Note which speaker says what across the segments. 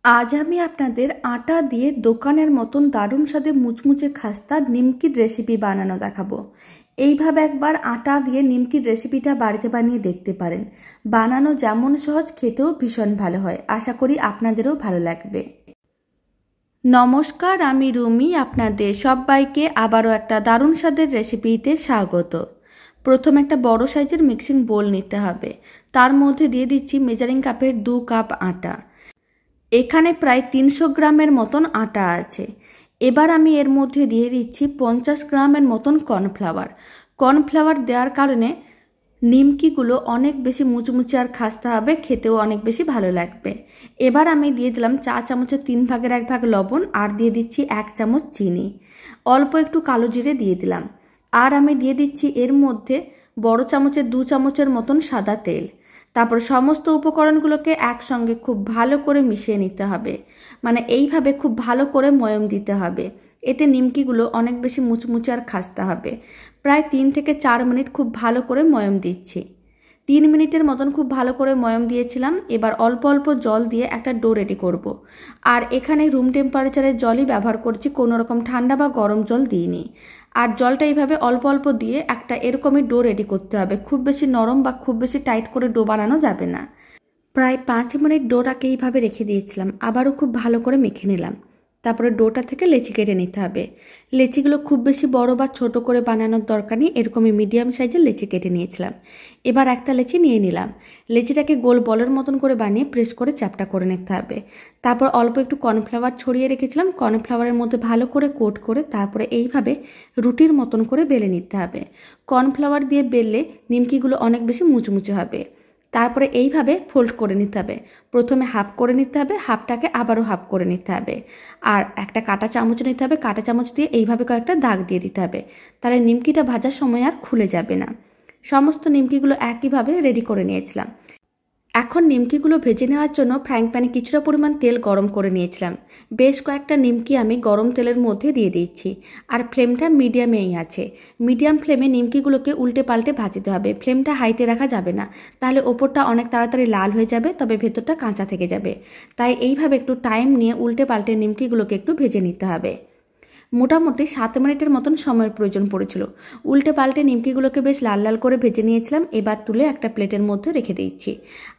Speaker 1: আজ আমি আপনাদের আটা দিয়ে দোকানের মতন দারুণ স্বাদে মুচমুচে খাস্তা নিমকির রেসিপি বানানো দেখাবো। এইভাবে একবার আটা দিয়ে নিমকির রেসিপিটা বাড়িতে বানিয়ে দেখতে পারেন। বানানো যেমন সহজ, খেতেও ভীষণ ভালো হয়। আশা করি আপনাদেরও ভালো লাগবে। নমস্কার, আমি রুমি। আপনাদের সবাইকে আবারও একটা দারুণ স্বাদের রেসিপিতে স্বাগত। প্রথম একটা বড় সাইজের মিক্সিং বোল নিতে হবে। তার মধ্যে দিয়ে দিচ্ছি মেজারিং কাপের 2 কাপ আটা। এখানে প্রায় 300 গ্রামের মতন আটা আছে। এবার আমি এর মধ্যে দিয়ে দিচ্ছি 50 গ্রামের মতন কর্নফ্লাওয়ার। কর্নফ্লাওয়ার দেওয়ার কারণে নিমকিগুলো অনেক বেশি মুচমুচে আর খাস্তা হবে, খেতেও অনেক বেশি ভালো লাগবে। এবার আমি দিয়ে দিলাম চা চামচের 3 ভাগের 1 ভাগ লবণ, আর দিয়ে দিচ্ছি 1 চামচ চিনি, অল্প একটু কালো জিরে দিয়ে দিলাম। আর আমি দিয়ে দিচ্ছি এর মধ্যে বড় চামচের 2 চামচের মতন সাদা তেল। তারপর সমস্ত উপকরণগুলোকে একসঙ্গে খুব ভালো করে মিশিয়ে নিতে হবে। মানে এইভাবে খুব ভালো করে ময়ম দিতে হবে। এতে নিমকিগুলো অনেক বেশি মুচমুচে আর খাস্তা হবে। প্রায় 3 থেকে 4 মিনিট খুব ভালো করে ময়ম দিচ্ছি। 3 মিনিটের মতন খুব ভালো করে ময়ম দিয়েছিলাম। এবার অল্প অল্প জল দিয়ে একটা ডো রেডি করব। আর এখানে রুম টেম্পারেচারের জলই ব্যবহার করছি, কোনো রকম ঠান্ডা বা গরম জল দিইনি। আর জলটা এইভাবে অল্প অল্প দিয়ে একটা এরকমই ডো রেডি করতে হবে। খুব বেশি নরম বা খুব বেশি টাইট করে ডো বানানো যাবে না। প্রায় 5 মিনিট ডোটাকে এইভাবে রেখে দিয়েছিলাম। আবারও খুব ভালো করে মেখে নিলাম। তারপরে ডোটা থেকে লেচি কেটে নিতে হবে। লেচিগুলো খুব বেশি বড় বা ছোট করে বানানোর দরকার নেই, এরকমই মিডিয়াম সাইজের লেচি কেটে নিয়েছিলাম। এবার একটা লেচি নিয়ে নিলাম। লেচিটাকে গোল বলের মতন করে বানিয়ে প্রেস করে চ্যাপটা করে নিতে হবে। তারপর অল্প একটু কর্নফ্লাওয়ার ছড়িয়ে রেখেছিলাম। কর্নফ্লাওয়ারের মধ্যে ভালো করে কোট করে তারপরে এইভাবে রুটির মতন করে বেলে নিতে হবে। কর্নফ্লাওয়ার দিয়ে বেললে নিমকিগুলো অনেক বেশি মুচমুচে হবে। তারপরে এইভাবে ফোল্ড করে নিতে হবে। প্রথমে হাফ করে নিতে হবে, হাফটাকে আবারও হাফ করে নিতে হবে। আর একটা কাঁটা চামচ নিতে হবে, কাঁটা চামচ দিয়ে এইভাবে কয়েকটা দাগ দিয়ে দিতে হবে। তাহলে নিমকিটা ভাজার সময় আর খুলে যাবে না। সমস্ত নিমকিগুলো একইভাবে রেডি করে নিয়েছিলাম। এখন নিমকিগুলো ভেজে নেওয়ার জন্য ফ্রাইং প্যানে কিছুটা পরিমাণ তেল গরম করে নিয়েছিলাম। বেশ কয়েকটা নিমকি আমি গরম তেলের মধ্যে দিয়ে দিচ্ছি। আর ফ্লেমটা মিডিয়ামেই আছে। মিডিয়াম ফ্লেমে নিমকিগুলোকে উল্টে পাল্টে ভাজতে হবে। ফ্লেমটা হাইতে রাখা যাবে না, তাহলে ওপরটা অনেক তাড়াতাড়ি লাল হয়ে যাবে, তবে ভেতরটা কাঁচা থেকে যাবে। তাই এইভাবে একটু টাইম নিয়ে উল্টে পাল্টে নিমকিগুলোকে একটু ভেজে নিতে হবে। মোটামুটি 7 মিনিটের মতন সময়ের প্রয়োজন পড়েছিল। উল্টে পাল্টে নিমকিগুলোকে বেশ লাল লাল করে ভেজে নিয়েছিলাম। এবার তুলে একটা প্লেটের মধ্যে রেখে দিচ্ছি।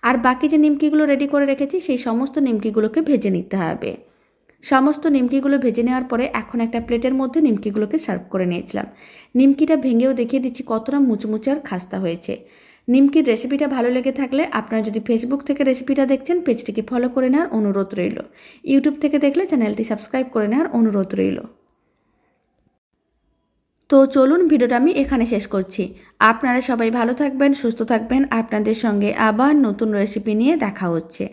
Speaker 1: আর বাকি যে নিমকিগুলো রেডি করে রেখেছি সেই সমস্ত নিমকিগুলোকে ভেজে নিতে হবে। সমস্ত নিমকিগুলো ভেজে নেওয়ার পরে এখন একটা প্লেটের মধ্যে নিমকিগুলোকে সার্ভ করে নিয়েছিলাম। নিমকিটা ভেঙেও দেখিয়ে দিচ্ছি কতটা মুচমুচে আর খাস্তা হয়েছে। নিমকির রেসিপিটা ভালো লেগে থাকলে আপনারা যদি ফেসবুক থেকে রেসিপিটা দেখছেন, পেজটিকে ফলো করে নেওয়ার অনুরোধ রইল। ইউটিউব থেকে দেখলে চ্যানেলটি সাবস্ক্রাইব করে নেওয়ার অনুরোধ রইল। তো চলুন, ভিডিওটা আমি এখানে শেষ করছি। আপনারা সবাই ভালো থাকবেন, সুস্থ থাকবেন। আপনাদের সঙ্গে আবার নতুন রেসিপি নিয়ে দেখা হচ্ছে।